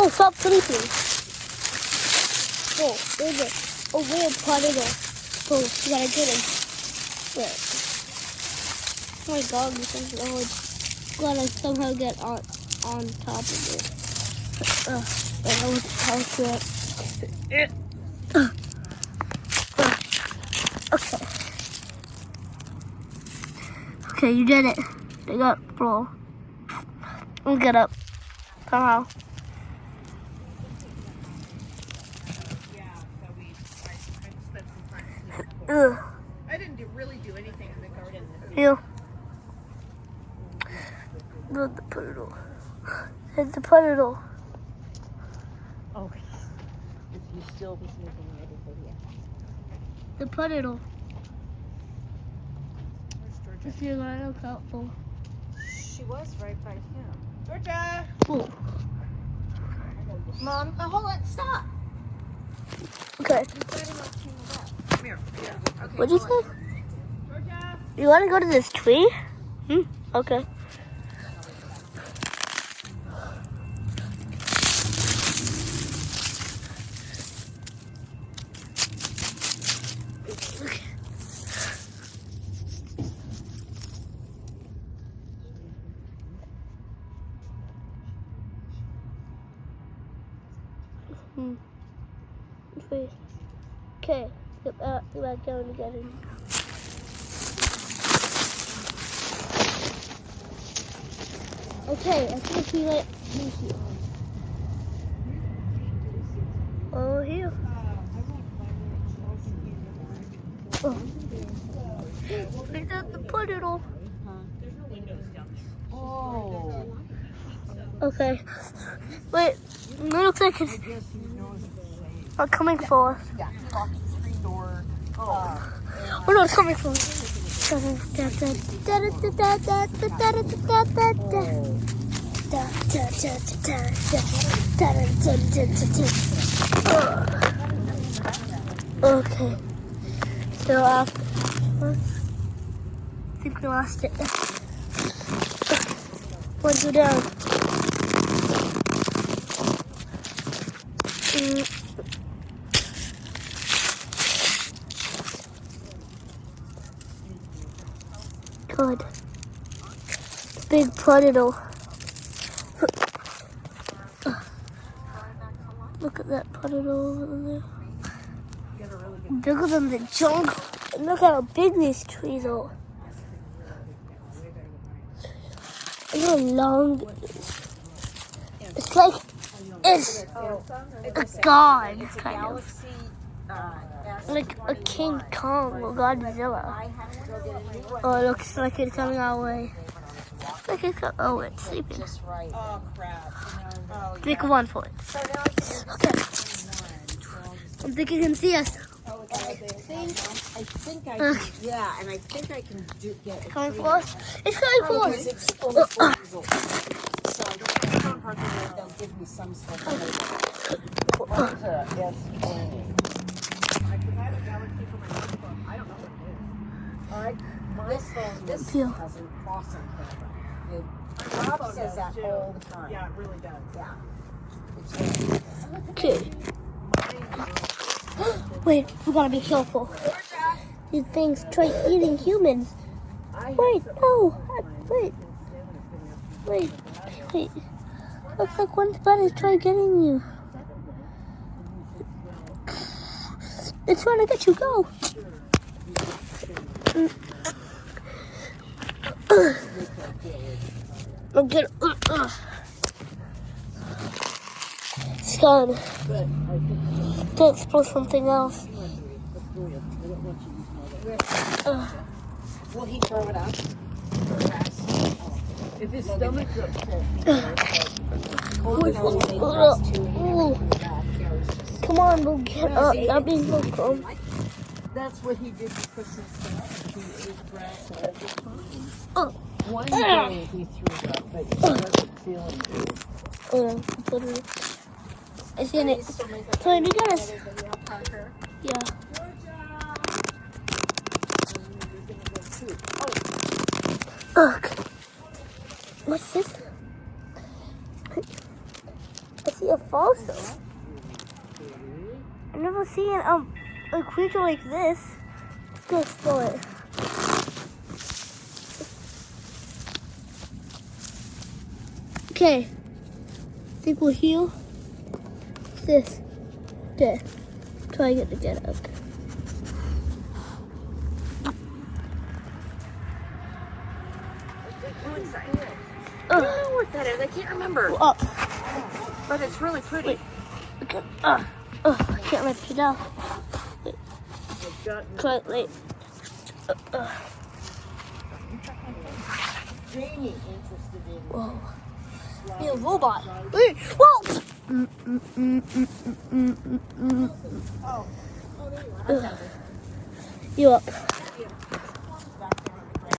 No, stop sleeping. Oh, there's a weird particle. Oh, you gotta get him. Wait. Oh my god, this is large. Gotta somehow get on top of it. I don't know how to it. Okay. Okay, you did it. They got roll. We'll get up. Somehow. Ugh. I didn't really do anything in the garden. Yeah. Look, the poodle. It's the poodle. Oh, if you still was moving everybody else. The poodle. Where's Georgia? If you're gonna look out for. She was right by him. Georgia! Oh. Mom, hold on, stop! Okay. Come here. Yeah. Okay, What'd you say? Georgia! You wanna go to this tree? Okay. Okay, get back down and get him. Okay, I think he let me here. Oh, here. Oh. Is that the poodle? Oh. Okay. Wait, it looks like it's not coming for us. Yeah, he locked the 3-door. Oh no, it's coming for us. Okay. So after, I think we lost it. 1, 2 down. Good. Big poodle. Look at that poodle over there. Bigger than the jungle. And look how big these trees are. Look how long it is. It's like it's a god, kind of. Like a King Kong or Godzilla. Oh, it looks like it's coming our way. Like it's it's sleeping. Oh, crap. Make one for it. Okay. I think you can see us. I think I can, yeah, and I think I can get it. Coming for us? It's coming for us. It's only 4 years old. So I don't know if they'll give me some sort of I don't know what it is. All right, my phone this Feel. has a crossing camera. Bob says that all the time. Yeah, it really does. Yeah. Okay. Wait, we gotta be careful. These things try eating humans. Wait, no. Wait. Looks like one spider is trying getting you. It's trying to get you. Go. I'm gonna. It's gone. To explore something else. Will he throw it up? If his stomach's upset. Come on, we'll get up. That means we'll come. That's what he did to Christmas. He ate grass all the time. One day he threw it up, but he wasn't feeling good. I seen it. So you got us. Yeah. Ugh. What's this? What's see a fossil. I've never seen a creature like this. Let's go explore it. Okay. I think we're here. What's this? Okay. Try to get up. I don't know what that is. I can't remember. Up. But it's really pretty. Wait. Okay. I can't lift it up. Wait. Try it late. Jamie interested in Whoa. Be a robot. Wait. Whoa. Oh, there you are. You up.